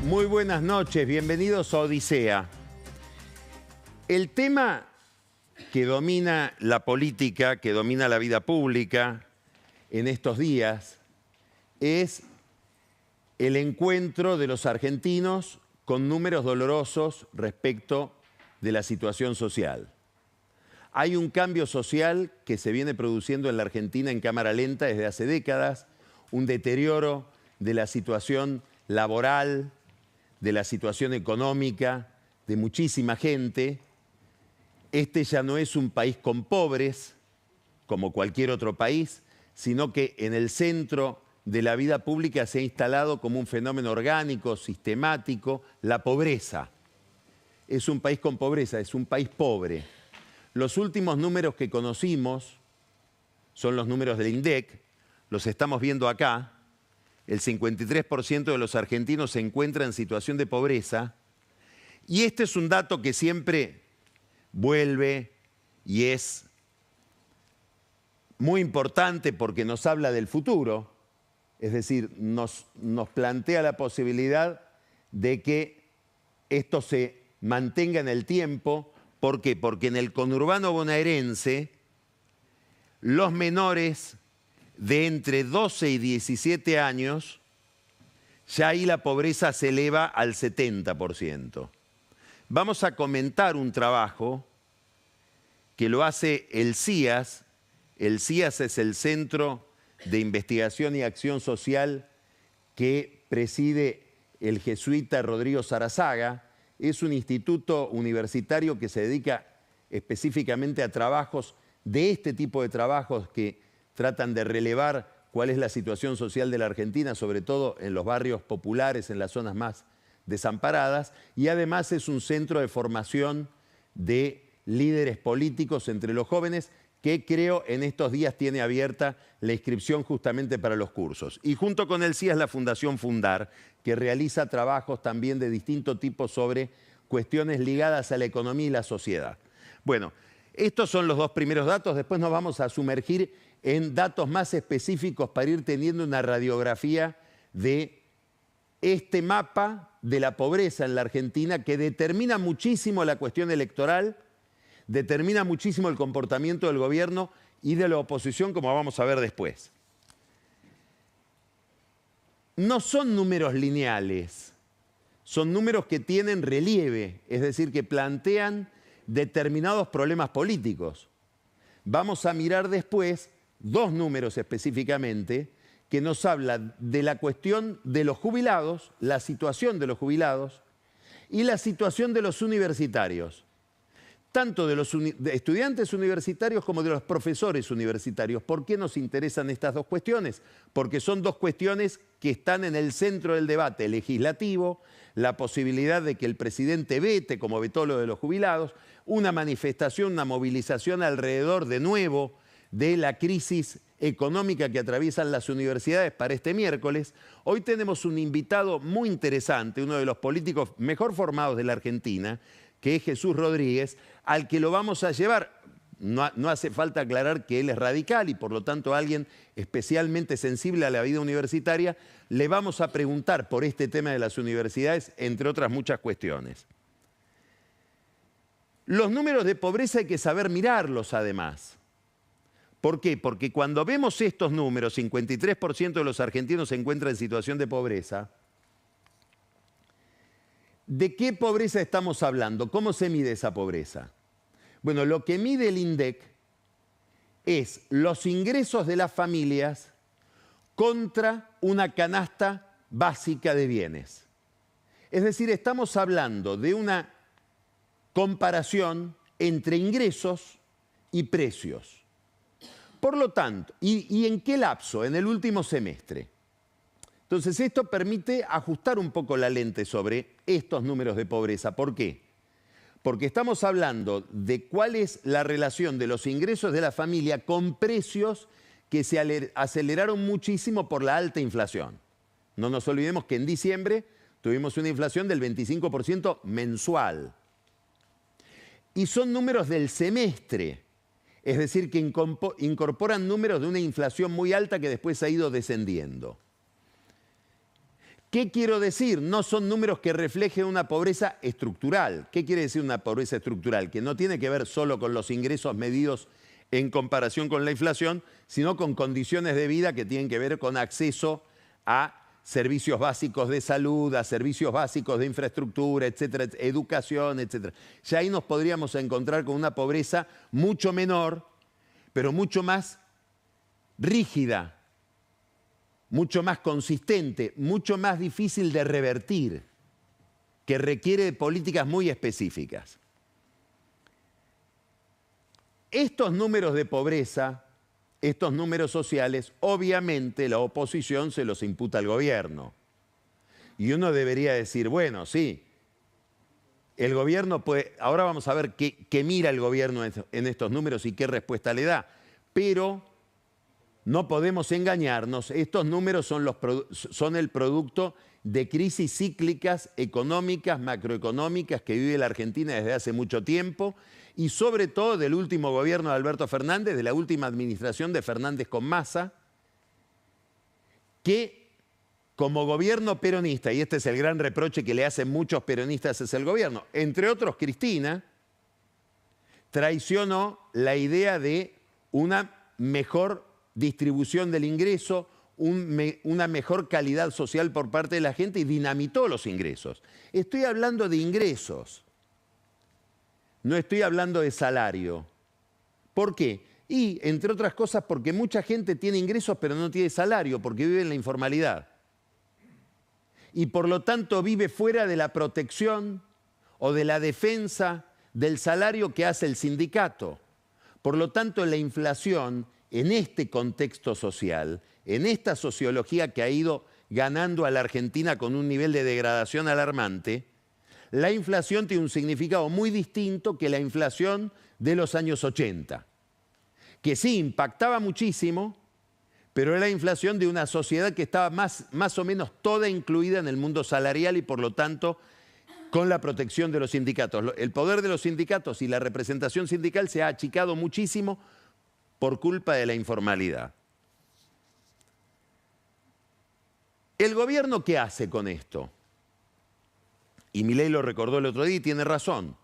Muy buenas noches, bienvenidos a Odisea. El tema que domina la política, que domina la vida pública en estos días, es el encuentro de los argentinos con números dolorosos respecto de la situación social. Hay un cambio social que se viene produciendo en la Argentina en cámara lenta desde hace décadas, un deterioro de la situación laboral, de la situación económica de muchísima gente. Este ya no es un país con pobres, como cualquier otro país, sino que en el centro de la vida pública se ha instalado como un fenómeno orgánico, sistemático, la pobreza. Es un país con pobreza, es un país pobre. Los últimos números que conocimos son los números del INDEC, los estamos viendo acá. El 53% de los argentinos se encuentra en situación de pobreza. Y este es un dato que siempre vuelve y es muy importante porque nos habla del futuro. Es decir, nos plantea la posibilidad de que esto se mantenga en el tiempo. ¿Por qué? Porque en el conurbano bonaerense, los menores de entre 12 y 17 años, ya ahí la pobreza se eleva al 70%. Vamos a comentar un trabajo que lo hace el CIAS. El CIAS es el Centro de Investigación y Acción Social que preside el jesuita Rodrigo Sarazaga. Es un instituto universitario que se dedica específicamente a trabajos de este tipo de trabajos que tratan de relevar cuál es la situación social de la Argentina, sobre todo en los barrios populares, en las zonas más desamparadas, y además es un centro de formación de líderes políticos entre los jóvenes que creo en estos días tiene abierta la inscripción justamente para los cursos. Y junto con el CIAS la Fundación Fundar, que realiza trabajos también de distinto tipo sobre cuestiones ligadas a la economía y la sociedad. Bueno, estos son los dos primeros datos, después nos vamos a sumergir en datos más específicos para ir teniendo una radiografía de este mapa de la pobreza en la Argentina que determina muchísimo la cuestión electoral, determina muchísimo el comportamiento del gobierno y de la oposición, como vamos a ver después. No son números lineales, son números que tienen relieve, es decir, que plantean determinados problemas políticos. Vamos a mirar después dos números específicamente que nos hablan de la cuestión de los jubilados, la situación de los jubilados y la situación de los universitarios, tanto de los estudiantes universitarios como de los profesores universitarios. ¿Por qué nos interesan estas dos cuestiones? Porque son dos cuestiones que están en el centro del debate legislativo, la posibilidad de que el presidente vete, como vetó lo de los jubilados, una manifestación, una movilización alrededor de nuevo de la crisis económica que atraviesan las universidades para este miércoles. Hoy tenemos un invitado muy interesante, uno de los políticos mejor formados de la Argentina, que es Jesús Rodríguez, al que lo vamos a llevar. No hace falta aclarar que él es radical y por lo tanto alguien especialmente sensible a la vida universitaria. Le vamos a preguntar por este tema de las universidades, entre otras muchas cuestiones. Los números de pobreza hay que saber mirarlos además. ¿Por qué? Porque cuando vemos estos números, 53% de los argentinos se encuentran en situación de pobreza. ¿De qué pobreza estamos hablando? ¿Cómo se mide esa pobreza? Bueno, lo que mide el INDEC es los ingresos de las familias contra una canasta básica de bienes. Es decir, estamos hablando de una comparación entre ingresos y precios. Por lo tanto, ¿y en qué lapso? En el último semestre. Entonces, esto permite ajustar un poco la lente sobre estos números de pobreza. ¿Por qué? Porque estamos hablando de cuál es la relación de los ingresos de la familia con precios que se aceleraron muchísimo por la alta inflación. No nos olvidemos que en diciembre tuvimos una inflación del 25% mensual. Y son números del semestre. Es decir, que incorporan números de una inflación muy alta que después ha ido descendiendo. ¿Qué quiero decir? No son números que reflejen una pobreza estructural. ¿Qué quiere decir una pobreza estructural? Que no tiene que ver solo con los ingresos medidos en comparación con la inflación, sino con condiciones de vida que tienen que ver con acceso a servicios básicos de salud, a servicios básicos de infraestructura, etcétera, educación, etcétera. Ya ahí nos podríamos encontrar con una pobreza mucho menor, pero mucho más rígida, mucho más consistente, mucho más difícil de revertir, que requiere de políticas muy específicas. Estos números de pobreza, estos números sociales, obviamente la oposición se los imputa al gobierno. Y uno debería decir, bueno, sí, el gobierno puede... Ahora vamos a ver qué mira el gobierno en estos números y qué respuesta le da. Pero no podemos engañarnos, estos números son el producto de crisis cíclicas económicas, macroeconómicas que vive la Argentina desde hace mucho tiempo y sobre todo del último gobierno de Alberto Fernández, de la última administración de Fernández con Massa, que como gobierno peronista, y este es el gran reproche que le hacen muchos peronistas hacia el gobierno, entre otros Cristina, traicionó la idea de una mejor distribución del ingreso, una mejor calidad social por parte de la gente y dinamitó los ingresos. Estoy hablando de ingresos, no estoy hablando de salario. ¿Por qué? Y, entre otras cosas, porque mucha gente tiene ingresos pero no tiene salario, porque vive en la informalidad. Y por lo tanto vive fuera de la protección o de la defensa del salario que hace el sindicato. Por lo tanto, la inflación en este contexto social, en esta sociología que ha ido ganando a la Argentina con un nivel de degradación alarmante, la inflación tiene un significado muy distinto que la inflación de los años 80, que sí impactaba muchísimo, pero era la inflación de una sociedad que estaba más o menos toda incluida en el mundo salarial y por lo tanto con la protección de los sindicatos. El poder de los sindicatos y la representación sindical se ha achicado muchísimo por culpa de la informalidad. ¿El gobierno qué hace con esto? Y Milei lo recordó el otro día y tiene razón.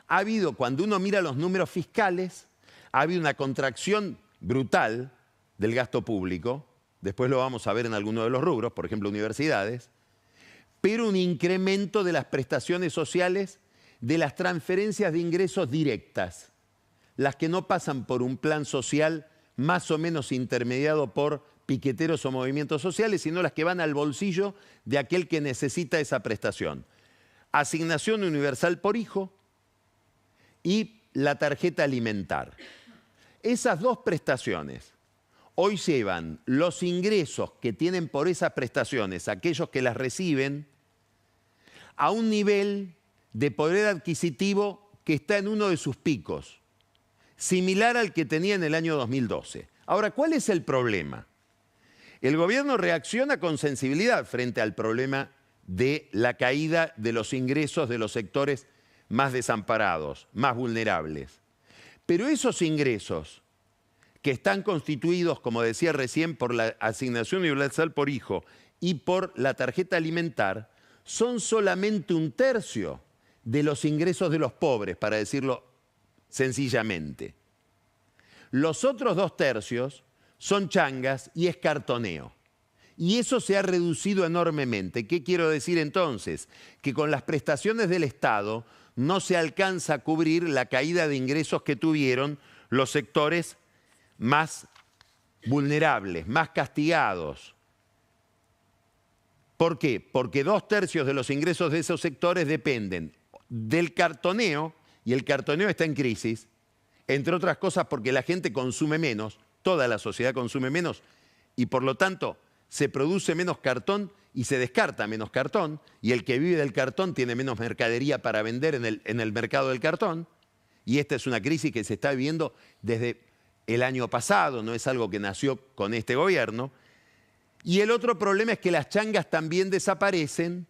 Ha habido, cuando uno mira los números fiscales, ha habido una contracción brutal del gasto público, después lo vamos a ver en algunos de los rubros, por ejemplo universidades, pero un incremento de las prestaciones sociales, de las transferencias de ingresos directas, las que no pasan por un plan social más o menos intermediado por piqueteros o movimientos sociales, sino las que van al bolsillo de aquel que necesita esa prestación. Asignación universal por hijo y la tarjeta alimentar. Esas dos prestaciones hoy llevan los ingresos que tienen por esas prestaciones, aquellos que las reciben, a un nivel de poder adquisitivo que está en uno de sus picos, similar al que tenía en el año 2012. Ahora, ¿cuál es el problema? El gobierno reacciona con sensibilidad frente al problema de la caída de los ingresos de los sectores más desamparados, más vulnerables. Pero esos ingresos que están constituidos, como decía recién, por la asignación universal por hijo y por la tarjeta alimentar, son solamente un tercio de los ingresos de los pobres, para decirlo sencillamente. Los otros 2 tercios son changas y es cartoneo. Y eso se ha reducido enormemente. ¿Qué quiero decir entonces? Que con las prestaciones del Estado no se alcanza a cubrir la caída de ingresos que tuvieron los sectores más vulnerables, más castigados. ¿Por qué? Porque 2 tercios de los ingresos de esos sectores dependen del cartoneo, y el cartoneo está en crisis, entre otras cosas porque la gente consume menos, toda la sociedad consume menos, y por lo tanto se produce menos cartón y se descarta menos cartón, y el que vive del cartón tiene menos mercadería para vender en el mercado del cartón, y esta es una crisis que se está viviendo desde el año pasado, no es algo que nació con este gobierno. Y el otro problema es que las changas también desaparecen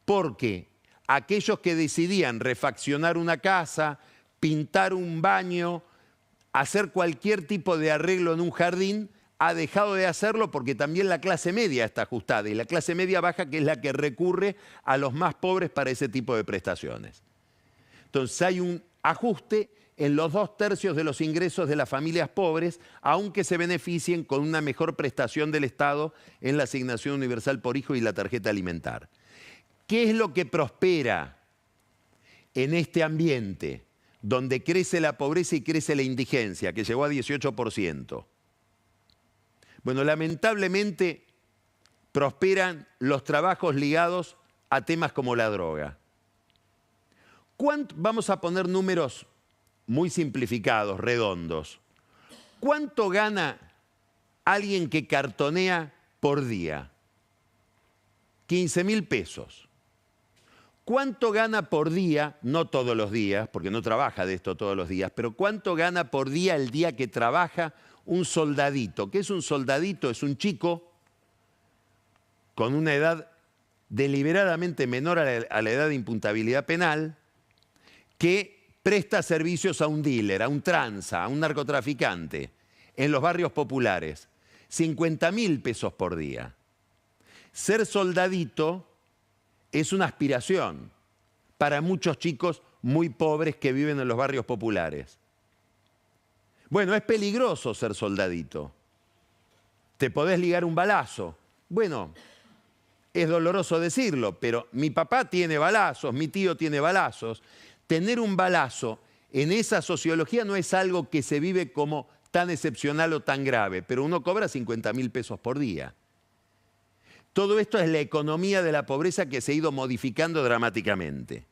porque aquellos que decidían refaccionar una casa, pintar un baño, hacer cualquier tipo de arreglo en un jardín, ha dejado de hacerlo porque también la clase media está ajustada y la clase media baja, que es la que recurre a los más pobres para ese tipo de prestaciones. Entonces hay un ajuste en los 2/3 de los ingresos de las familias pobres, aunque se beneficien con una mejor prestación del Estado en la asignación universal por hijo y la tarjeta alimentar. ¿Qué es lo que prospera en este ambiente donde crece la pobreza y crece la indigencia, que llegó a 18%? Bueno, lamentablemente prosperan los trabajos ligados a temas como la droga. Vamos a poner números muy simplificados, redondos. ¿Cuánto gana alguien que cartonea por día? 15.000 pesos. ¿Cuánto gana por día? No todos los días, porque no trabaja de esto todos los días, pero ¿cuánto gana por día el día que trabaja un soldadito? ¿Qué es un soldadito? Es un chico con una edad deliberadamente menor a la edad de imputabilidad penal, que presta servicios a un dealer, a un tranza, a un narcotraficante, en los barrios populares. 50.000 pesos por día. Ser soldadito es una aspiración para muchos chicos muy pobres que viven en los barrios populares. Bueno, es peligroso ser soldadito. Te podés ligar un balazo. Bueno, es doloroso decirlo, pero mi papá tiene balazos, mi tío tiene balazos. Tener un balazo en esa sociología no es algo que se vive como tan excepcional o tan grave, pero uno cobra 50.000 pesos por día. Todo esto es la economía de la pobreza que se ha ido modificando dramáticamente.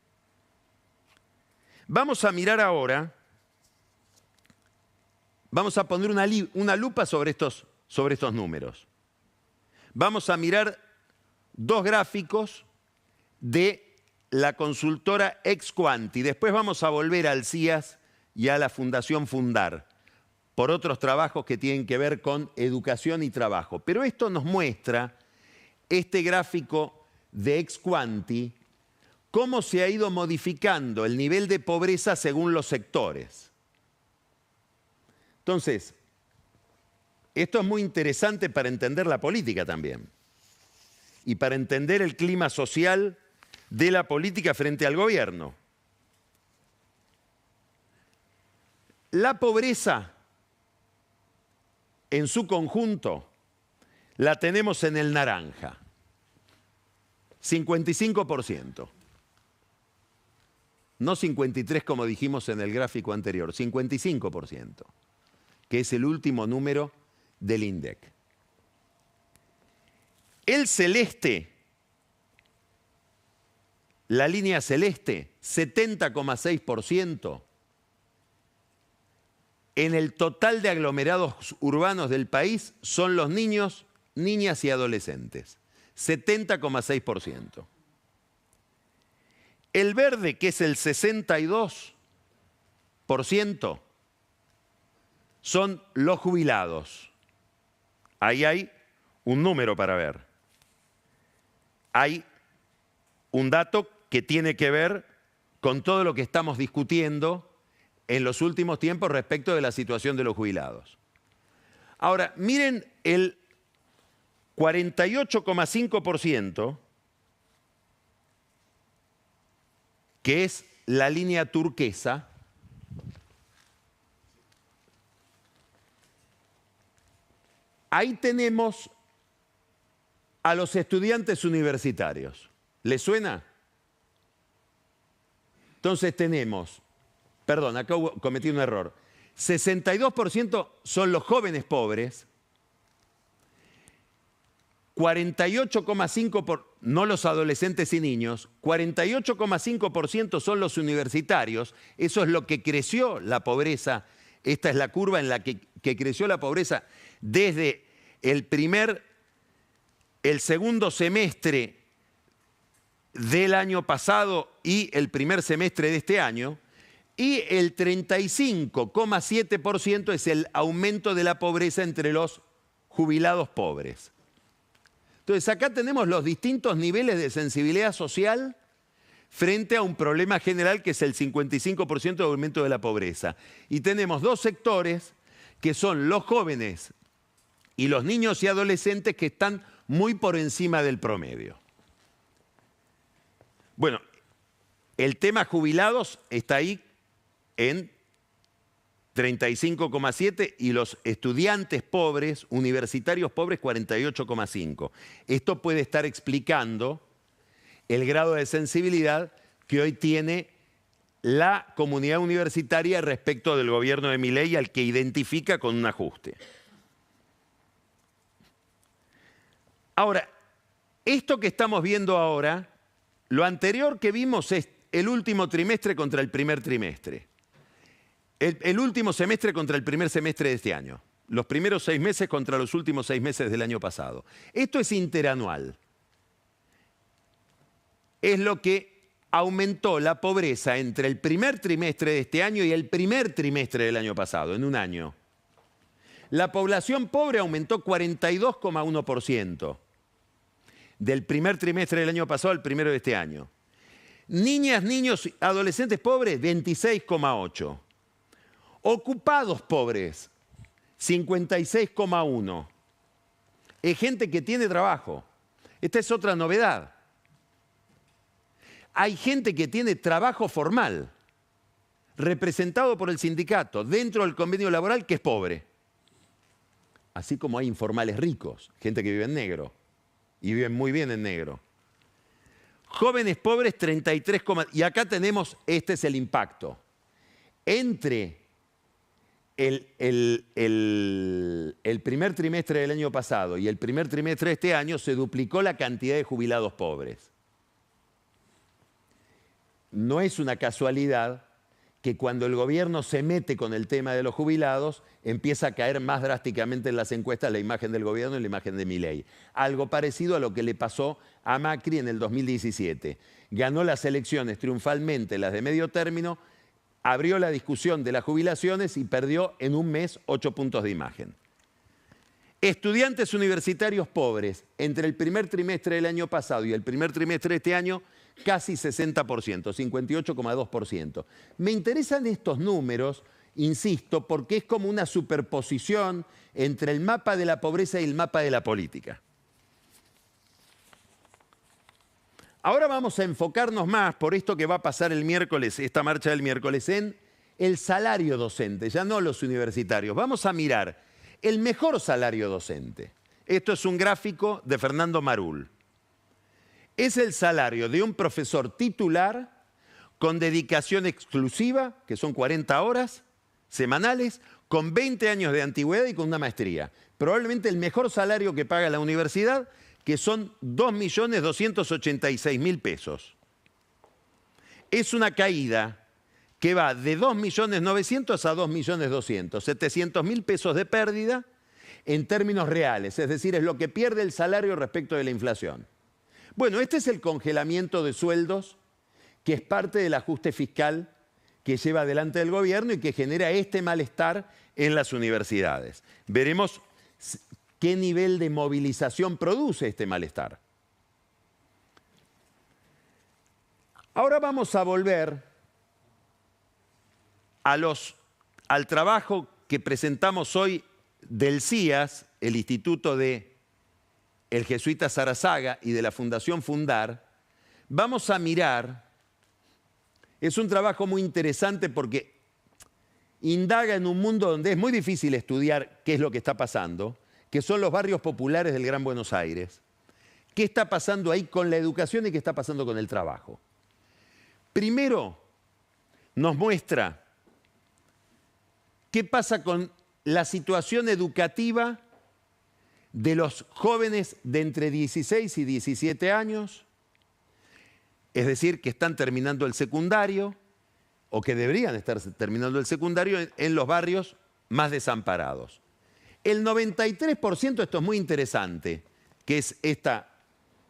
Vamos a mirar ahora, vamos a poner una lupa sobre estos números. Vamos a mirar dos gráficos de la consultora Exquanti. Después vamos a volver al CIAS y a la Fundación Fundar por otros trabajos que tienen que ver con educación y trabajo. Pero esto nos muestra, este gráfico de Exquanti, cómo se ha ido modificando el nivel de pobreza según los sectores. Entonces, esto es muy interesante para entender la política también y para entender el clima social de la política frente al gobierno. La pobreza en su conjunto la tenemos en el naranja, 55%. No 53 como dijimos en el gráfico anterior, 55%, que es el último número del INDEC. El celeste, la línea celeste, 70,6%. En el total de aglomerados urbanos del país son los niños, niñas y adolescentes. 70,6%. El verde, que es el 62%, son los jubilados. Ahí hay un número para ver. Hay un dato que tiene que ver con todo lo que estamos discutiendo en los últimos tiempos respecto de la situación de los jubilados. Ahora, miren el 48,5%, que es la línea turquesa. Ahí tenemos a los estudiantes universitarios. ¿Les suena? Entonces tenemos, perdón, acá cometí un error, 62% son los jóvenes pobres, 48,5%, no los adolescentes y niños, 48,5% son los universitarios. Eso es lo que creció la pobreza. Esta es la curva en la que creció la pobreza desde el segundo semestre del año pasado y el primer semestre de este año. Y el 35,7% es el aumento de la pobreza entre los jubilados pobres. Entonces, acá tenemos los distintos niveles de sensibilidad social frente a un problema general que es el 55% de aumento de la pobreza. Y tenemos dos sectores que son los jóvenes y los niños y adolescentes que están muy por encima del promedio. Bueno, el tema jubilados está ahí en 35,7 y los estudiantes pobres, universitarios pobres, 48,5. Esto puede estar explicando el grado de sensibilidad que hoy tiene la comunidad universitaria respecto del gobierno de Milei, al que identifica con un ajuste. Ahora, esto que estamos viendo ahora, lo anterior que vimos es el último trimestre contra el primer trimestre. El último semestre contra el primer semestre de este año. Los primeros 6 meses contra los últimos 6 meses del año pasado. Esto es interanual. Es lo que aumentó la pobreza entre el primer trimestre de este año y el primer trimestre del año pasado, en un año. La población pobre aumentó 42,1%. Del primer trimestre del año pasado al primero de este año. Niñas, niños, adolescentes pobres, 26,8%. Ocupados pobres, 56,1%. Es gente que tiene trabajo. Esta es otra novedad. Hay gente que tiene trabajo formal, representado por el sindicato, dentro del convenio laboral, que es pobre. Así como hay informales ricos, gente que vive en negro. Y viven muy bien en negro. Jóvenes pobres, 33, y acá tenemos, este es el impacto. Entre el primer trimestre del año pasado y el primer trimestre de este año se duplicó la cantidad de jubilados pobres. No es una casualidad que cuando el gobierno se mete con el tema de los jubilados, empieza a caer más drásticamente en las encuestas la imagen del gobierno y la imagen de Milei. Algo parecido a lo que le pasó a Macri en el 2017. Ganó las elecciones triunfalmente, las de medio término, abrió la discusión de las jubilaciones y perdió en un mes 8 puntos de imagen. Estudiantes universitarios pobres, entre el primer trimestre del año pasado y el primer trimestre de este año, casi 60%, 58,2%. Me interesan estos números, insisto, porque es como una superposición entre el mapa de la pobreza y el mapa de la política. Ahora vamos a enfocarnos más, por esto que va a pasar el miércoles, esta marcha del miércoles, en el salario docente, ya no los universitarios. Vamos a mirar el mejor salario docente. Esto es un gráfico de Fernando Marul. Es el salario de un profesor titular con dedicación exclusiva, que son 40 horas semanales, con 20 años de antigüedad y con una maestría. Probablemente el mejor salario que paga la universidad, que son 2.286.000 pesos. Es una caída que va de 2.900.000 a 2.200.000, 700.000 pesos de pérdida en términos reales, es decir, es lo que pierde el salario respecto de la inflación. Bueno, este es el congelamiento de sueldos, que es parte del ajuste fiscal que lleva adelante el gobierno y que genera este malestar en las universidades. Veremos qué nivel de movilización produce este malestar. Ahora vamos a volver al trabajo que presentamos hoy del CIAS, el Instituto de el Jesuita Sarazaga y de la Fundación Fundar. Vamos a mirar, es un trabajo muy interesante porque indaga en un mundo donde es muy difícil estudiar qué es lo que está pasando, que son los barrios populares del Gran Buenos Aires. ¿Qué está pasando ahí con la educación y qué está pasando con el trabajo? Primero, nos muestra qué pasa con la situación educativa de los jóvenes de entre 16 y 17 años, es decir, que están terminando el secundario o que deberían estar terminando el secundario en los barrios más desamparados. El 93%, esto es muy interesante, que es esta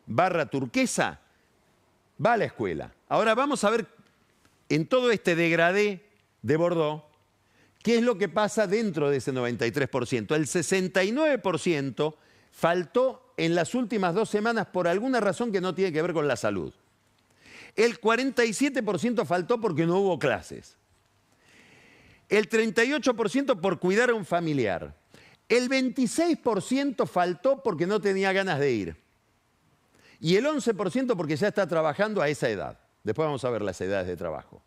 barra turquesa, va a la escuela. Ahora vamos a ver en todo este degradé de Bordeaux, ¿qué es lo que pasa dentro de ese 93%? El 69% faltó en las últimas 2 semanas por alguna razón que no tiene que ver con la salud. El 47% faltó porque no hubo clases. El 38% por cuidar a un familiar. El 26% faltó porque no tenía ganas de ir. Y el 11% porque ya está trabajando a esa edad. Después vamos a ver las edades de trabajo.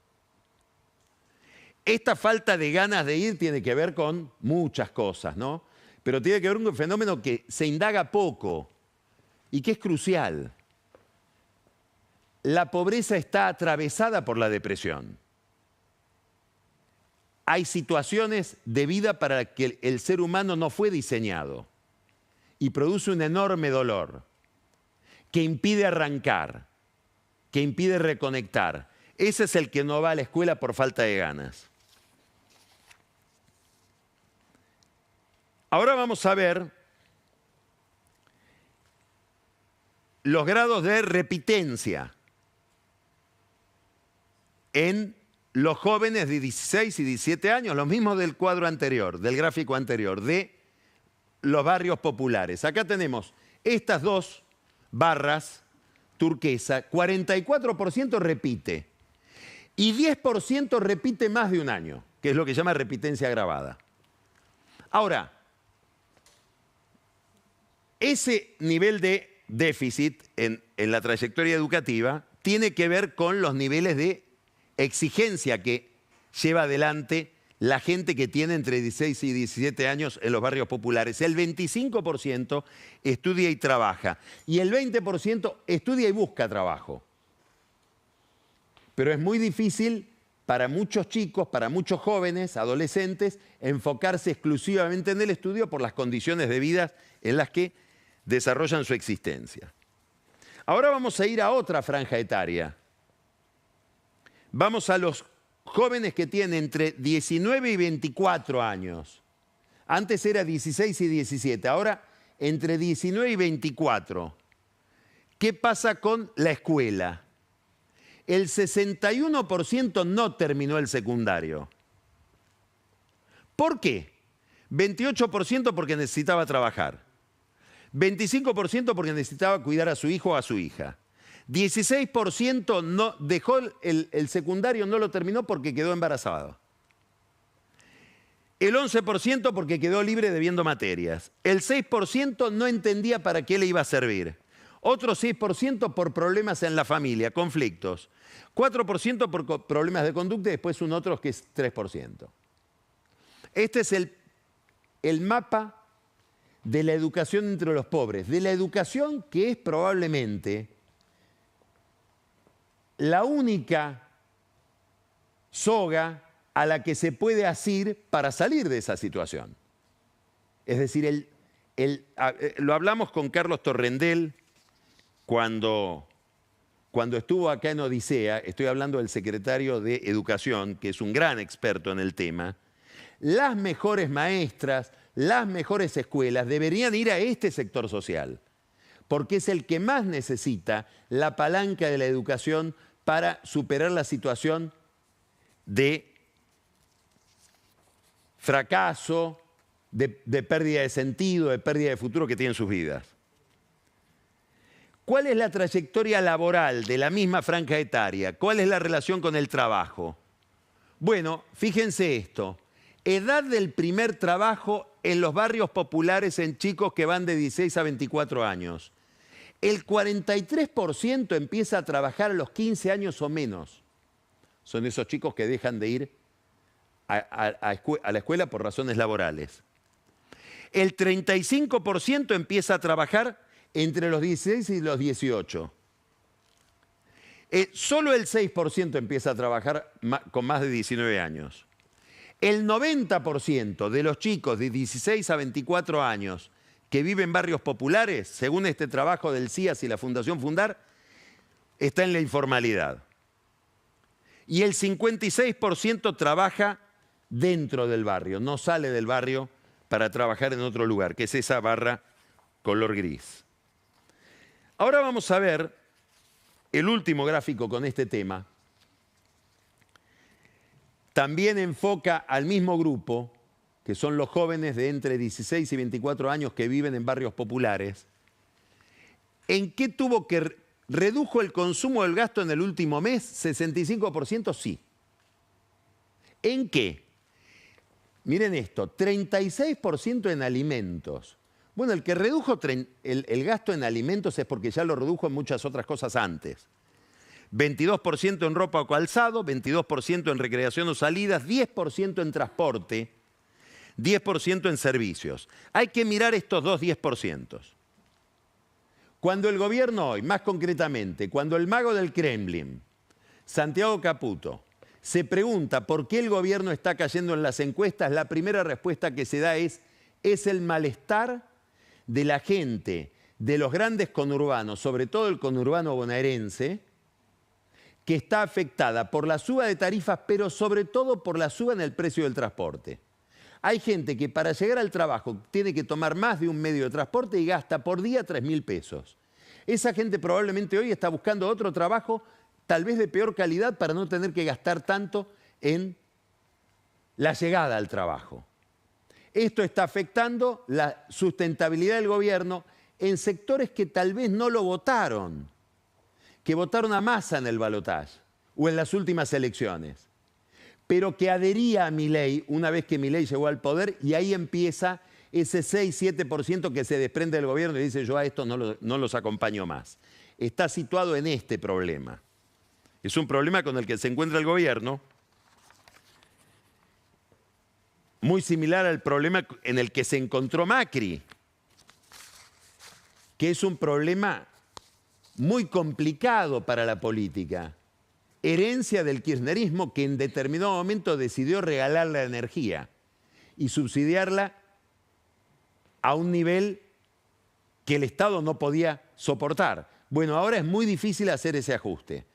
Esta falta de ganas de ir tiene que ver con muchas cosas, ¿no? Pero tiene que ver con un fenómeno que se indaga poco y que es crucial. La pobreza está atravesada por la depresión. Hay situaciones de vida para las que el ser humano no fue diseñado y produce un enorme dolor que impide arrancar, que impide reconectar. Ese es el que no va a la escuela por falta de ganas. Ahora vamos a ver los grados de repitencia en los jóvenes de 16 y 17 años, los mismos del cuadro anterior, del gráfico anterior, de los barrios populares. Acá tenemos estas dos barras turquesa, 44% repite y 10% repite más de un año, que es lo que se llama repitencia agravada. Ahora, ese nivel de déficit en la trayectoria educativa tiene que ver con los niveles de exigencia que lleva adelante la gente que tiene entre 16 y 17 años en los barrios populares. El 25% estudia y trabaja y el 20% estudia y busca trabajo. Pero es muy difícil para muchos chicos, para muchos jóvenes, adolescentes, enfocarse exclusivamente en el estudio por las condiciones de vida en las que desarrollan su existencia. Ahora vamos a ir a otra franja etaria. Vamos a los jóvenes que tienen entre 19 y 24 años. Antes era 16 y 17, ahora entre 19 y 24. ¿Qué pasa con la escuela? El 61% no terminó el secundario. ¿Por qué? 28% porque necesitaba trabajar. 25% porque necesitaba cuidar a su hijo o a su hija. 16% no, dejó el secundario, no lo terminó porque quedó embarazado. El 11% porque quedó libre debiendo materias. El 6% no entendía para qué le iba a servir. Otro 6% por problemas en la familia, conflictos. 4% por problemas de conducta y después un otro que es 3%. Este es el mapa de la educación entre los pobres, de la educación que es probablemente la única soga a la que se puede asir para salir de esa situación. Es decir, lo hablamos con Carlos Torrendel cuando estuvo acá en Odisea, estoy hablando del secretario de Educación, que es un gran experto en el tema. Las mejores maestras, las mejores escuelas deberían ir a este sector social, porque es el que más necesita la palanca de la educación para superar la situación de fracaso, de pérdida de sentido, de pérdida de futuro que tienen sus vidas. ¿Cuál es la trayectoria laboral de la misma franja etaria? ¿Cuál es la relación con el trabajo? Bueno, fíjense esto. Edad del primer trabajo en los barrios populares en chicos que van de 16 a 24 años. El 43% empieza a trabajar a los 15 años o menos. Son esos chicos que dejan de ir a la escuela por razones laborales. El 35% empieza a trabajar entre los 16 y los 18. Solo el 6% empieza a trabajar con más de 19 años. El 90% de los chicos de 16 a 24 años que viven en barrios populares, según este trabajo del CIAS y la Fundación Fundar, está en la informalidad. Y el 56% trabaja dentro del barrio, no sale del barrio para trabajar en otro lugar, que es esa barra color gris. Ahora vamos a ver el último gráfico con este tema. También enfoca al mismo grupo, que son los jóvenes de entre 16 y 24 años que viven en barrios populares. ¿En qué redujo el consumo del gasto en el último mes? 65% sí. ¿En qué? miren esto, 36% en alimentos. Bueno, el que redujo el gasto en alimentos es porque ya lo redujo en muchas otras cosas antes. 22% en ropa o calzado, 22% en recreación o salidas, 10% en transporte, 10% en servicios. Hay que mirar estos dos 10%. Cuando el gobierno hoy, más concretamente, cuando el mago del Kremlin, Santiago Caputo, se pregunta por qué el gobierno está cayendo en las encuestas, la primera respuesta que se da es el malestar de la gente de los grandes conurbanos, sobre todo el conurbano bonaerense, que está afectada por la suba de tarifas, pero sobre todo por la suba en el precio del transporte. Hay gente que para llegar al trabajo tiene que tomar más de un medio de transporte y gasta por día 3.000 pesos. Esa gente probablemente hoy está buscando otro trabajo, tal vez de peor calidad, para no tener que gastar tanto en la llegada al trabajo. Esto está afectando la sustentabilidad del gobierno en sectores que tal vez no lo votaron, que votaron a Massa en el balotaje o en las últimas elecciones, pero que adhería a Milei una vez que Milei llegó al poder, y ahí empieza ese 6-7% que se desprende del gobierno y dice: yo a estos no los acompaño más. Está situado en este problema. Es un problema con el que se encuentra el gobierno, muy similar al problema en el que se encontró Macri, que es un problema muy complicado para la política. Herencia del kirchnerismo, que en determinado momento decidió regalar la energía y subsidiarla a un nivel que el Estado no podía soportar. Bueno, ahora es muy difícil hacer ese ajuste.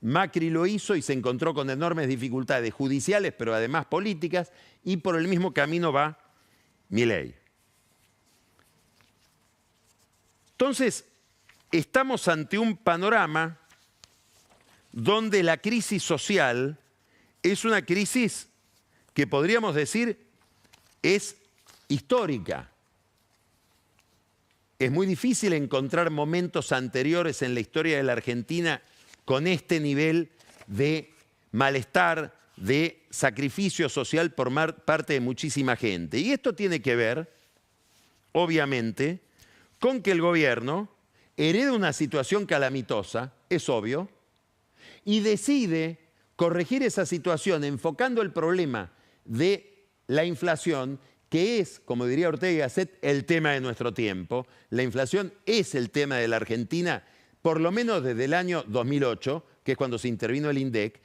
Macri lo hizo y se encontró con enormes dificultades judiciales, pero además políticas, y por el mismo camino va Milei. Entonces, estamos ante un panorama donde la crisis social es una crisis que podríamos decir es histórica. Es muy difícil encontrar momentos anteriores en la historia de la Argentina con este nivel de malestar, de sacrificio social por parte de muchísima gente. Y esto tiene que ver, obviamente, con que el gobierno hereda una situación calamitosa, es obvio, y decide corregir esa situación enfocando el problema de la inflación, que es, como diría Ortega y Gasset, el tema de nuestro tiempo. La inflación es el tema de la Argentina, por lo menos desde el año 2008, que es cuando se intervino el INDEC,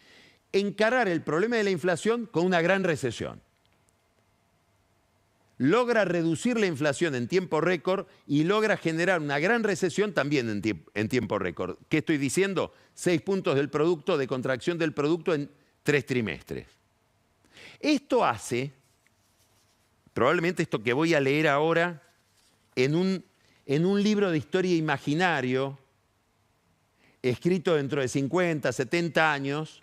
encarar el problema de la inflación con una gran recesión. Logra reducir la inflación en tiempo récord y logra generar una gran recesión también en tiempo récord. ¿Qué estoy diciendo? 6 puntos del producto, de contracción del producto en 3 trimestres. Esto hace, probablemente esto que voy a leer ahora, en un libro de historia imaginario, escrito dentro de 50, 70 años,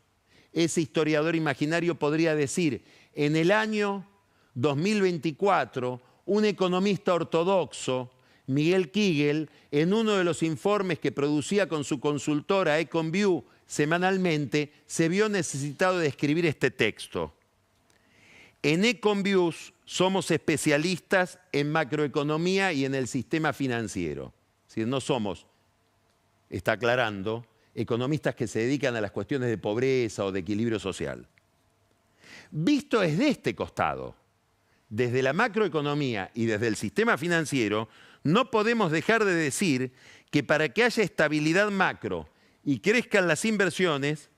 ese historiador imaginario podría decir: en el año 2024, un economista ortodoxo, Miguel Kigel, en uno de los informes que producía con su consultora EconView semanalmente, se vio necesitado de escribir este texto. En EconView somos especialistas en macroeconomía y en el sistema financiero. Es decir, no somos, está aclarando, economistas que se dedican a las cuestiones de pobreza o de equilibrio social. Visto desde este costado, desde la macroeconomía y desde el sistema financiero, no podemos dejar de decir que para que haya estabilidad macro y crezcan las inversiones,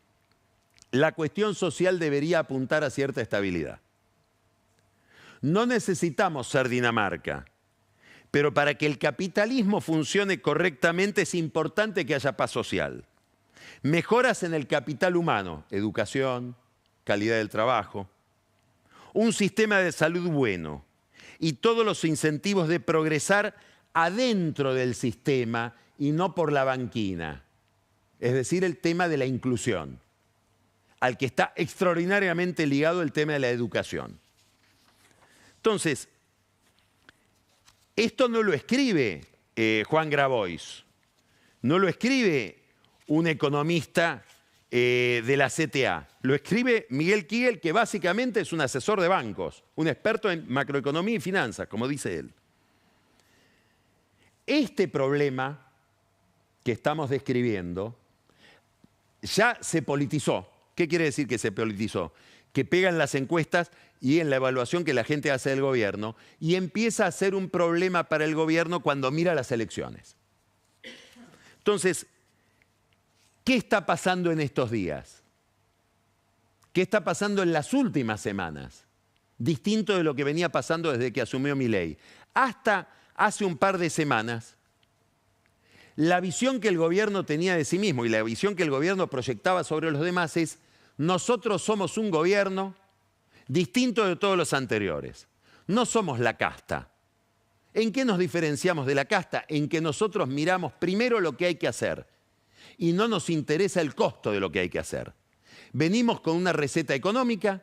la cuestión social debería apuntar a cierta estabilidad. No necesitamos ser Dinamarca, pero para que el capitalismo funcione correctamente es importante que haya paz social. Mejoras en el capital humano, educación, calidad del trabajo, un sistema de salud bueno y todos los incentivos de progresar adentro del sistema y no por la banquina. Es decir, el tema de la inclusión, al que está extraordinariamente ligado el tema de la educación. Entonces, esto no lo escribe Juan Grabois, no lo escribe un economista de la CTA. Lo escribe Miguel Kigel, que básicamente es un asesor de bancos, un experto en macroeconomía y finanzas, como dice él. Este problema que estamos describiendo ya se politizó. ¿Qué quiere decir que se politizó? Que pegan las encuestas y en la evaluación que la gente hace del gobierno y empieza a ser un problema para el gobierno cuando mira las elecciones. Entonces, ¿qué está pasando en estos días? ¿Qué está pasando en las últimas semanas? Distinto de lo que venía pasando desde que asumió Milei. Hasta hace un par de semanas, la visión que el gobierno tenía de sí mismo y la visión que el gobierno proyectaba sobre los demás es: nosotros somos un gobierno distinto de todos los anteriores. No somos la casta. ¿En qué nos diferenciamos de la casta? En que nosotros miramos primero lo que hay que hacer y no nos interesa el costo de lo que hay que hacer. Venimos con una receta económica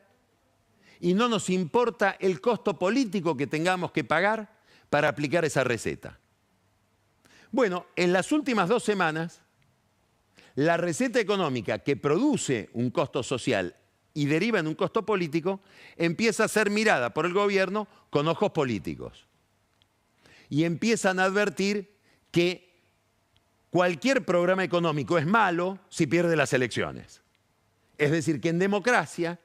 y no nos importa el costo político que tengamos que pagar para aplicar esa receta. Bueno, en las últimas 2 semanas, la receta económica que produce un costo social y deriva en un costo político empieza a ser mirada por el gobierno con ojos políticos. Y empiezan a advertir que cualquier programa económico es malo si pierde las elecciones. Es decir, que en democracia,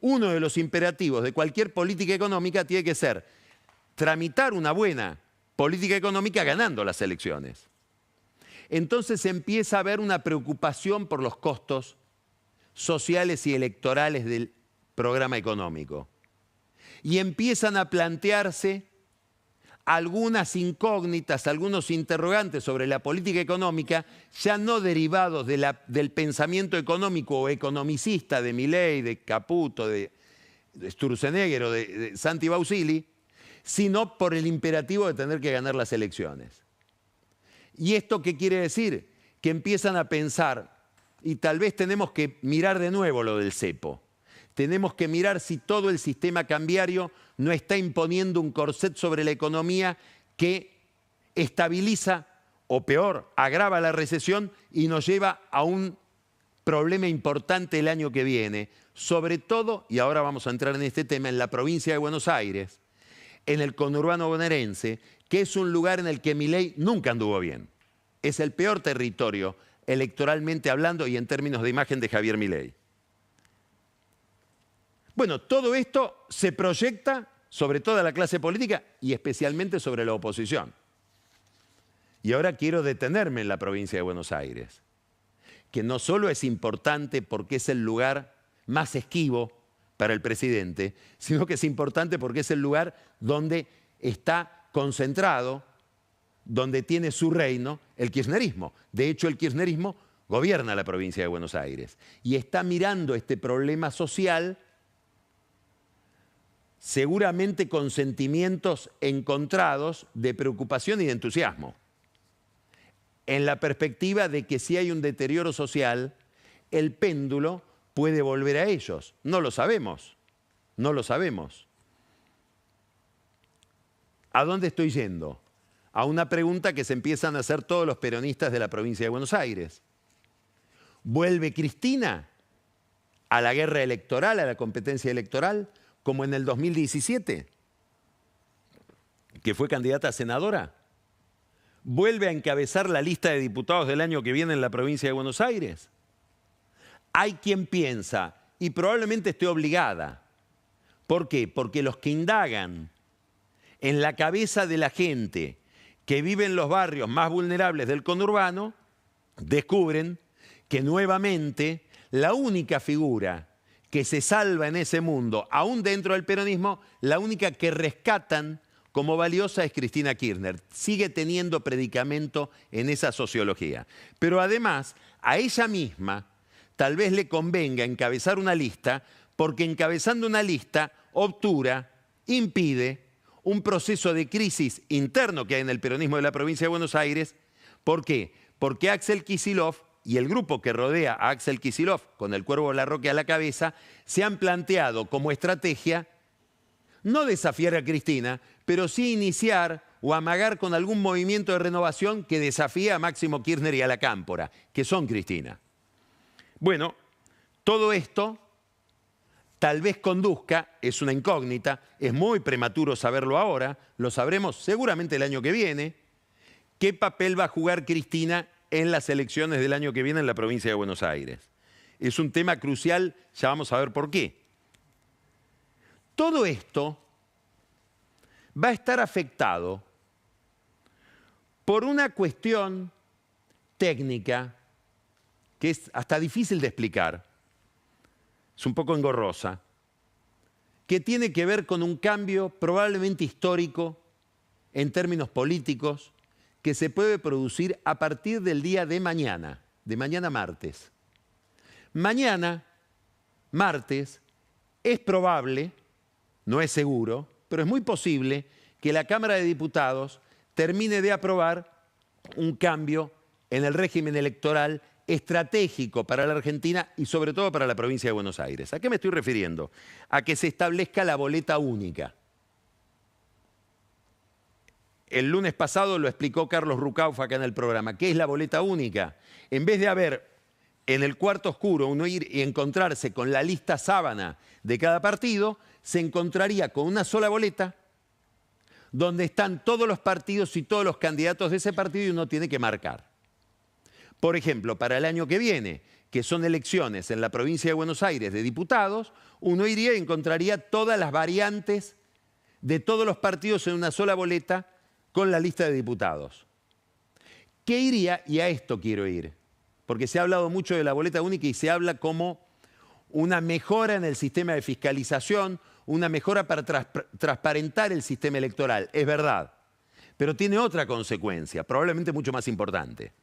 uno de los imperativos de cualquier política económica tiene que ser tramitar una buena política económica ganando las elecciones. Entonces empieza a haber una preocupación por los costos sociales y electorales del programa económico. Y empiezan a plantearse algunas incógnitas, algunos interrogantes sobre la política económica, ya no derivados del pensamiento económico o economicista de Milei, de Caputo, de Sturzenegger o de Santi Bausili, sino por el imperativo de tener que ganar las elecciones. ¿Y esto qué quiere decir? Que empiezan a pensar, y tal vez tenemos que mirar de nuevo lo del cepo. Tenemos que mirar si todo el sistema cambiario no está imponiendo un corset sobre la economía que estabiliza, o peor, agrava la recesión y nos lleva a un problema importante el año que viene. Sobre todo, y ahora vamos a entrar en este tema, en la provincia de Buenos Aires, en el conurbano bonaerense, que es un lugar en el que Milei nunca anduvo bien. Es el peor territorio electoralmente hablando y en términos de imagen de Javier Milei. Bueno, todo esto se proyecta sobre toda la clase política y especialmente sobre la oposición. Y ahora quiero detenerme en la provincia de Buenos Aires, que no solo es importante porque es el lugar más esquivo para el presidente, sino que es importante porque es el lugar donde está concentrado, donde tiene su reino el kirchnerismo. De hecho, el kirchnerismo gobierna la provincia de Buenos Aires y está mirando este problema social seguramente con sentimientos encontrados de preocupación y de entusiasmo, en la perspectiva de que si hay un deterioro social, el péndulo puede volver a ellos. No lo sabemos, no lo sabemos. ¿A dónde estoy yendo? A una pregunta que se empiezan a hacer todos los peronistas de la provincia de Buenos Aires. ¿Vuelve Cristina a la guerra electoral, a la competencia electoral, como en el 2017, que fue candidata a senadora? ¿Vuelve a encabezar la lista de diputados del año que viene en la provincia de Buenos Aires? Hay quien piensa, y probablemente esté obligada. ¿Por qué? Porque los que indagan en la cabeza de la gente que vive en los barrios más vulnerables del conurbano, descubren que nuevamente la única figura que se salva en ese mundo, aún dentro del peronismo, la única que rescatan como valiosa es Cristina Kirchner. Sigue teniendo predicamento en esa sociología. Pero además, a ella misma tal vez le convenga encabezar una lista, porque encabezando una lista obtura, impide un proceso de crisis interno que hay en el peronismo de la provincia de Buenos Aires. ¿Por qué? Porque Axel Kicillof y el grupo que rodea a Axel Kicillof, con el Cuervo Larroque a la cabeza, se han planteado como estrategia no desafiar a Cristina, pero sí iniciar o amagar con algún movimiento de renovación que desafíe a Máximo Kirchner y a la Cámpora, que son Cristina. Bueno, todo esto tal vez conduzca, es una incógnita, es muy prematuro saberlo ahora, lo sabremos seguramente el año que viene, qué papel va a jugar Cristina en las elecciones del año que viene en la provincia de Buenos Aires. Es un tema crucial, ya vamos a ver por qué. Todo esto va a estar afectado por una cuestión técnica que es hasta difícil de explicar, es un poco engorrosa, que tiene que ver con un cambio probablemente histórico en términos políticos que se puede producir a partir del día de mañana martes. Mañana, martes, es probable, no es seguro, pero es muy posible que la Cámara de Diputados termine de aprobar un cambio en el régimen electoral estratégico para la Argentina y sobre todo para la provincia de Buenos Aires. ¿A qué me estoy refiriendo? A que se establezca la boleta única. El lunes pasado lo explicó Carlos Rucauf acá en el programa. ¿Qué es la boleta única? En vez de haber en el cuarto oscuro uno ir y encontrarse con la lista sábana de cada partido, se encontraría con una sola boleta donde están todos los partidos y todos los candidatos de ese partido y uno tiene que marcar. Por ejemplo, para el año que viene, que son elecciones en la provincia de Buenos Aires de diputados, uno iría y encontraría todas las variantes de todos los partidos en una sola boleta con la lista de diputados. ¿Qué iría? Y a esto quiero ir, porque se ha hablado mucho de la boleta única y se habla como una mejora en el sistema de fiscalización, una mejora para transparentar el sistema electoral. Es verdad, pero tiene otra consecuencia, probablemente mucho más importante.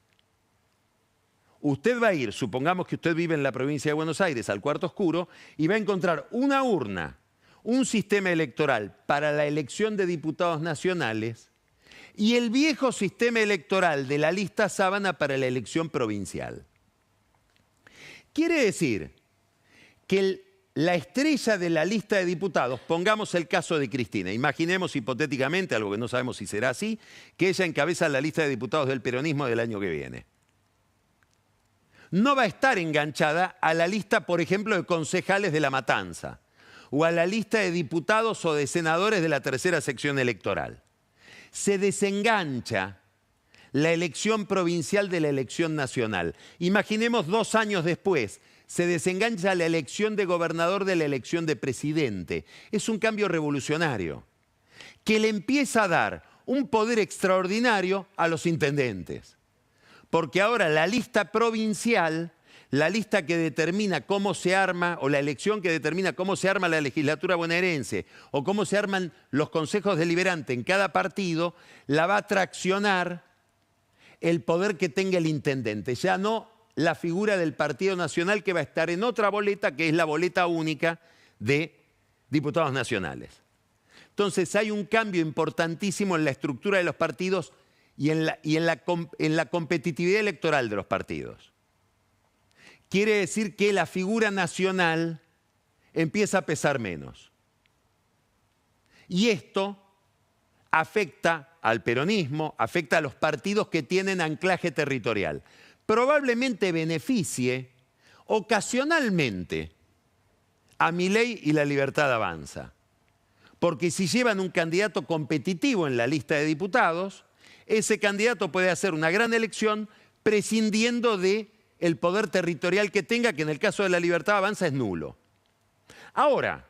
Usted va a ir, supongamos que usted vive en la provincia de Buenos Aires, al cuarto oscuro, y va a encontrar una urna, un sistema electoral para la elección de diputados nacionales y el viejo sistema electoral de la lista sábana para la elección provincial. Quiere decir que la estrella de la lista de diputados, pongamos el caso de Cristina, imaginemos hipotéticamente, algo que no sabemos si será así, que ella encabeza la lista de diputados del peronismo del año que viene. No va a estar enganchada a la lista, por ejemplo, de concejales de La Matanza o a la lista de diputados o de senadores de la tercera sección electoral. Se desengancha la elección provincial de la elección nacional. Imaginemos 2 años después, se desengancha la elección de gobernador de la elección de presidente. Es un cambio revolucionario que le empieza a dar un poder extraordinario a los intendentes. Porque ahora la lista provincial, la lista que determina cómo se arma, o la elección que determina cómo se arma la legislatura bonaerense, o cómo se arman los consejos deliberantes en cada partido, la va a traccionar el poder que tenga el intendente. Ya no la figura del Partido Nacional, que va a estar en otra boleta, que es la boleta única de diputados nacionales. Entonces hay un cambio importantísimo en la estructura de los partidos y en la competitividad electoral de los partidos. Quiere decir que la figura nacional empieza a pesar menos. Y esto afecta al peronismo, afecta a los partidos que tienen anclaje territorial. Probablemente beneficie ocasionalmente a Milei y la Libertad Avanza. Porque si llevan un candidato competitivo en la lista de diputados, ese candidato puede hacer una gran elección prescindiendo del poder territorial que tenga, que en el caso de la Libertad Avanza es nulo. Ahora,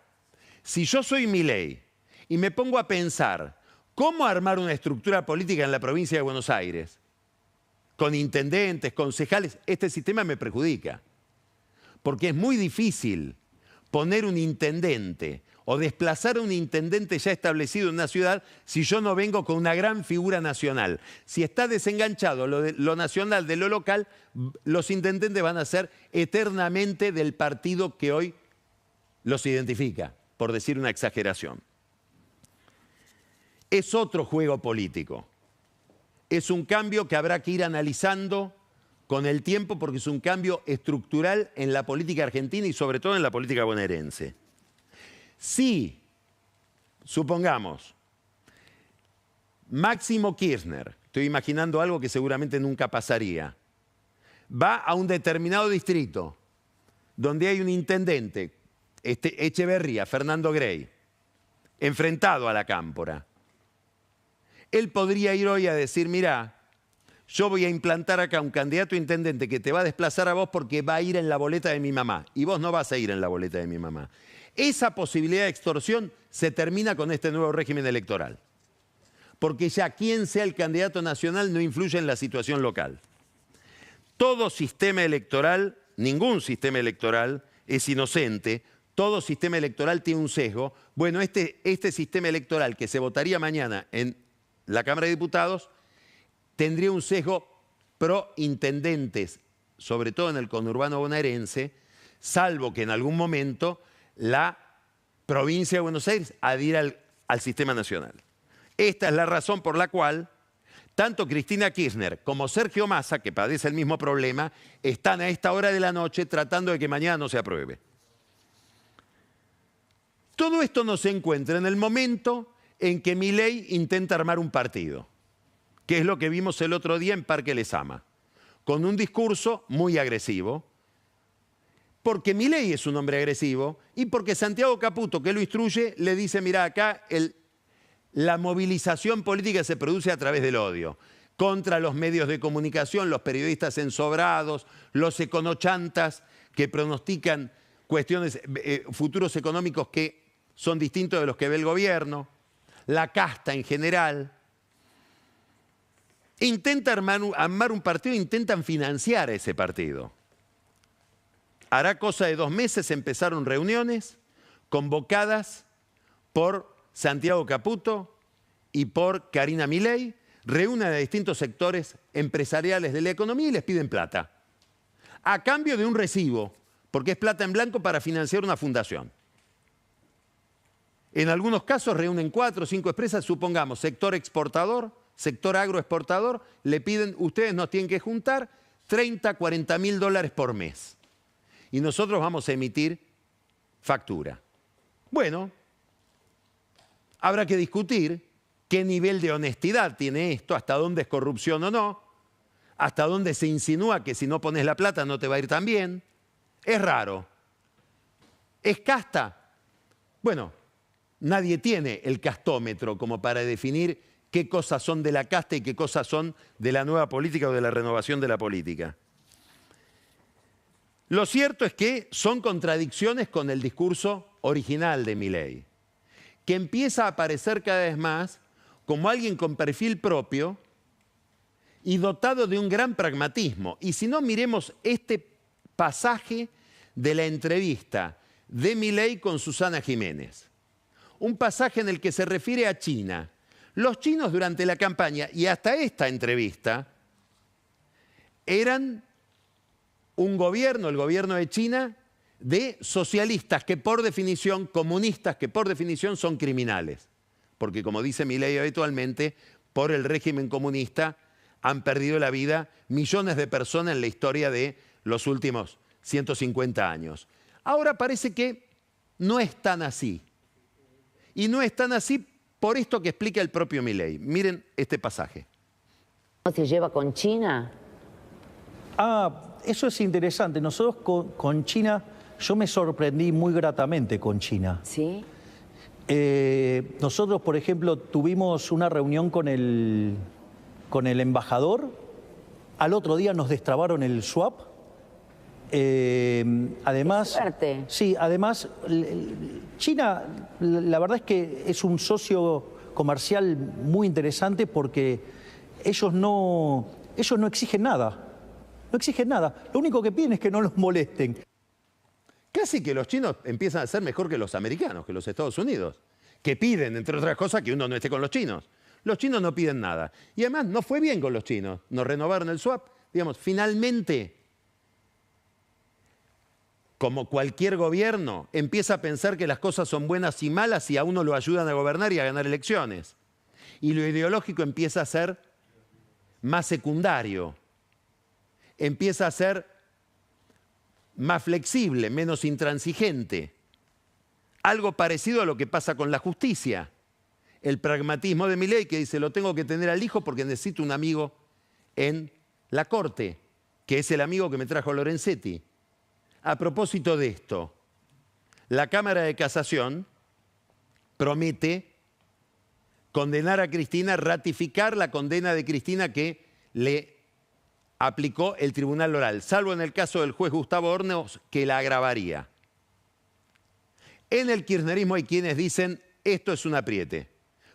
si yo soy Milei y me pongo a pensar cómo armar una estructura política en la provincia de Buenos Aires, con intendentes, concejales, este sistema me perjudica. Porque es muy difícil poner un intendente o desplazar a un intendente ya establecido en una ciudad si yo no vengo con una gran figura nacional. Si está desenganchado lo nacional de lo local, los intendentes van a ser eternamente del partido que hoy los identifica, por decir una exageración. Es otro juego político. Es un cambio que habrá que ir analizando con el tiempo porque es un cambio estructural en la política argentina y sobre todo en la política bonaerense. Si, supongamos, Máximo Kirchner, estoy imaginando algo que seguramente nunca pasaría, va a un determinado distrito donde hay un intendente, Echeverría, Fernando Grey, enfrentado a la Cámpora, él podría ir hoy a decir, mirá, yo voy a implantar acá un candidato a intendente que te va a desplazar a vos porque va a ir en la boleta de mi mamá y vos no vas a ir en la boleta de mi mamá. Esa posibilidad de extorsión se termina con este nuevo régimen electoral, porque ya quien sea el candidato nacional no influye en la situación local. Todo sistema electoral, ningún sistema electoral es inocente, todo sistema electoral tiene un sesgo. Bueno, este sistema electoral que se votaría mañana en la Cámara de Diputados tendría un sesgo pro intendentes, sobre todo en el conurbano bonaerense, salvo que en algún momento la provincia de Buenos Aires adhiera al sistema nacional. Esta es la razón por la cual tanto Cristina Kirchner como Sergio Massa, que padece el mismo problema, están a esta hora de la noche tratando de que mañana no se apruebe. Todo esto no se encuentra en el momento en que Milei intenta armar un partido, que es lo que vimos el otro día en Parque Lezama, con un discurso muy agresivo, porque Milei es un hombre agresivo y porque Santiago Caputo, que lo instruye, le dice, mirá, acá la movilización política se produce a través del odio, contra los medios de comunicación, los periodistas ensobrados, los econochantas que pronostican cuestiones, futuros económicos que son distintos de los que ve el gobierno, la casta en general. Intenta armar un partido, intentan financiar ese partido. Hará cosa de 2 meses empezaron reuniones convocadas por Santiago Caputo y por Karina Milei, reúnen a distintos sectores empresariales de la economía y les piden plata, a cambio de un recibo, porque es plata en blanco para financiar una fundación. En algunos casos reúnen 4 o 5 empresas, supongamos sector exportador, sector agroexportador, le piden, ustedes nos tienen que juntar 30, 40 mil dólares por mes. Y nosotros vamos a emitir factura. Bueno, habrá que discutir qué nivel de honestidad tiene esto, hasta dónde es corrupción o no, hasta dónde se insinúa que si no pones la plata no te va a ir tan bien. Es raro. ¿Es casta? Bueno, nadie tiene el castómetro como para definir qué cosas son de la casta y qué cosas son de la nueva política o de la renovación de la política. Lo cierto es que son contradicciones con el discurso original de Milei, que empieza a aparecer cada vez más como alguien con perfil propio y dotado de un gran pragmatismo. Y si no, miremos este pasaje de la entrevista de Milei con Susana Jiménez. Un pasaje en el que se refiere a China. Los chinos durante la campaña y hasta esta entrevista eran un gobierno, el gobierno de China, de socialistas que por definición, comunistas que por definición son criminales. Porque como dice Milei habitualmente, por el régimen comunista han perdido la vida millones de personas en la historia de los últimos 150 años. Ahora parece que no es tan así. Y no es tan así por esto que explica el propio Milei. Miren este pasaje. ¿Cómo se lleva con China? Eso es interesante. Nosotros con China, yo me sorprendí muy gratamente con China. ¿Sí? Nosotros, por ejemplo, tuvimos una reunión con el embajador. Al otro día nos destrabaron el swap. Además, suerte. Sí, además, China, la verdad es que es un socio comercial muy interesante porque ellos no exigen nada. No exigen nada. Lo único que piden es que no los molesten. Casi que los chinos empiezan a ser mejor que los americanos, que los Estados Unidos, que piden, entre otras cosas, que uno no esté con los chinos. Los chinos no piden nada. Y además no fue bien con los chinos. Nos renovaron el swap. Digamos, finalmente, como cualquier gobierno, empieza a pensar que las cosas son buenas y malas y a uno lo ayudan a gobernar y a ganar elecciones. Y lo ideológico empieza a ser más secundario. Empieza a ser más flexible, menos intransigente. Algo parecido a lo que pasa con la justicia. El pragmatismo de Milei que dice, lo tengo que tener al hijo porque necesito un amigo en la corte, que es el amigo que me trajo Lorenzetti. A propósito de esto, la Cámara de Casación promete condenar a Cristina, ratificar la condena de Cristina que le aplicó el Tribunal Oral, salvo en el caso del juez Gustavo Hornos, que la agravaría. En el kirchnerismo hay quienes dicen, esto es un apriete.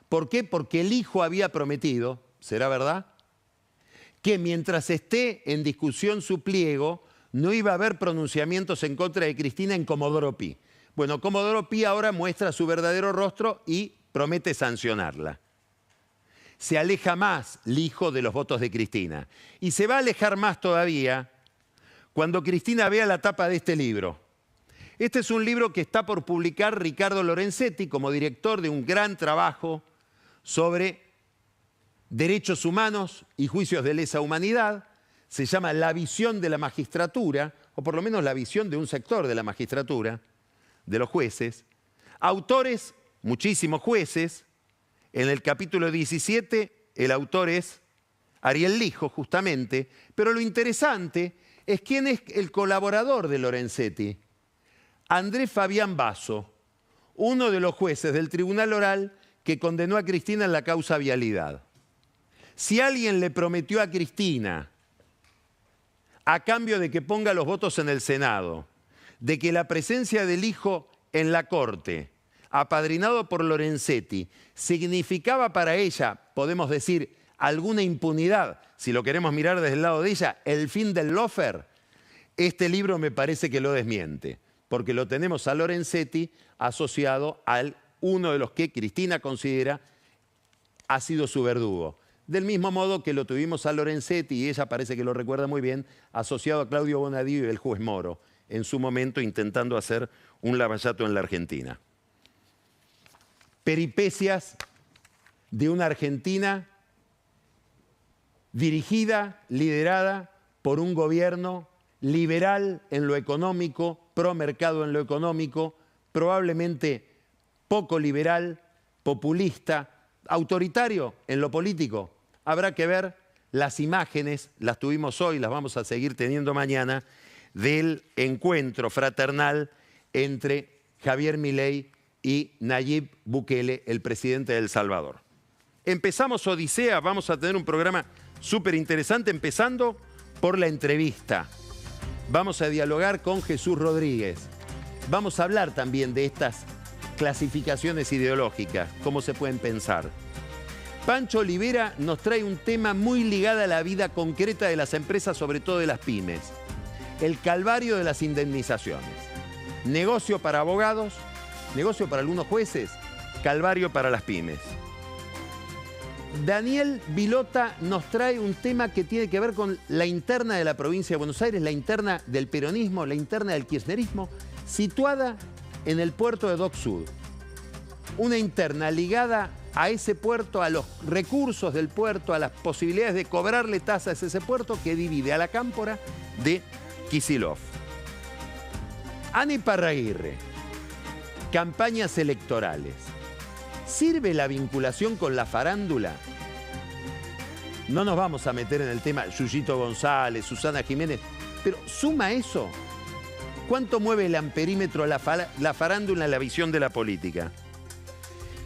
¿Por qué? Porque el hijo había prometido, ¿será verdad?, que mientras esté en discusión su pliego, no iba a haber pronunciamientos en contra de Cristina en Comodoro Pi. Bueno, Comodoro Pi ahora muestra su verdadero rostro y promete sancionarla. Se aleja más el hijo de los votos de Cristina. Y se va a alejar más todavía cuando Cristina vea la tapa de este libro. Este es un libro que está por publicar Ricardo Lorenzetti como director de un gran trabajo sobre derechos humanos y juicios de lesa humanidad. Se llama La visión de la magistratura, o por lo menos la visión de un sector de la magistratura, de los jueces. Autores, muchísimos jueces. En el capítulo 17, el autor es Ariel Lijo, justamente. Pero lo interesante es quién es el colaborador de Lorenzetti. Andrés Fabián Basso, uno de los jueces del Tribunal Oral que condenó a Cristina en la causa Vialidad. Si alguien le prometió a Cristina, a cambio de que ponga los votos en el Senado, de que la presencia del hijo en la Corte, apadrinado por Lorenzetti, significaba para ella, podemos decir, alguna impunidad, si lo queremos mirar desde el lado de ella, el fin del lawfare, este libro me parece que lo desmiente, porque lo tenemos a Lorenzetti asociado a uno de los que Cristina considera ha sido su verdugo. Del mismo modo que lo tuvimos a Lorenzetti, y ella parece que lo recuerda muy bien, asociado a Claudio Bonadío y el juez Moro, en su momento intentando hacer un Lavallato en la Argentina. Peripecias de una Argentina dirigida, liderada por un gobierno liberal en lo económico, pro mercado en lo económico, probablemente poco liberal, populista, autoritario en lo político. Habrá que ver las imágenes, las tuvimos hoy, las vamos a seguir teniendo mañana, del encuentro fraternal entre Javier Milei y Nayib Bukele, el presidente de El Salvador. Empezamos Odisea, vamos a tener un programa súper interesante, empezando por la entrevista. Vamos a dialogar con Jesús Rodríguez. Vamos a hablar también de estas clasificaciones ideológicas, cómo se pueden pensar. Pancho Olivera nos trae un tema muy ligado a la vida concreta de las empresas, sobre todo de las pymes. El calvario de las indemnizaciones. Negocio para abogados, negocio para algunos jueces, calvario para las pymes. Daniel Vilota nos trae un tema que tiene que ver con la interna de la provincia de Buenos Aires, la interna del peronismo, la interna del kirchnerismo, situada en el puerto de Dock Sud. Una interna ligada a ese puerto, a los recursos del puerto, a las posibilidades de cobrarle tasas a ese puerto que divide a la Cámpora de Kicillof. Ani Parraguirre, campañas electorales. ¿Sirve la vinculación con la farándula? No nos vamos a meter en el tema Yuyito González, Susana Jiménez, pero ¿suma eso? ¿Cuánto mueve el amperímetro la farándula en la visión de la política?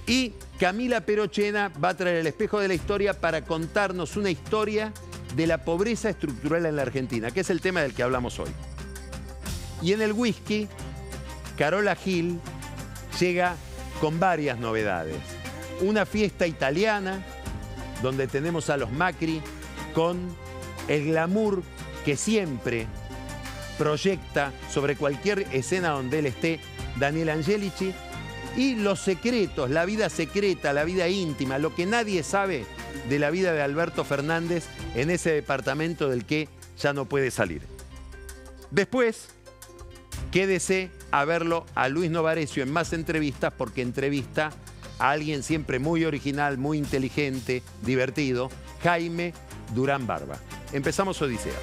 Y Camila Perochena va a traer el espejo de la historia para contarnos una historia de la pobreza estructural en la Argentina, que es el tema del que hablamos hoy. Y en el whisky, Carola Gil llega con varias novedades. Una fiesta italiana, donde tenemos a los Macri con el glamour que siempre proyecta sobre cualquier escena donde él esté Daniel Angelici, y los secretos, la vida secreta, la vida íntima, lo que nadie sabe de la vida de Alberto Fernández en ese departamento del que ya no puede salir. Después, quédese a verlo a Luis Novarecio en más entrevistas, porque entrevista a alguien siempre muy original, muy inteligente, divertido, Jaime Durán Barba. Empezamos Odisea.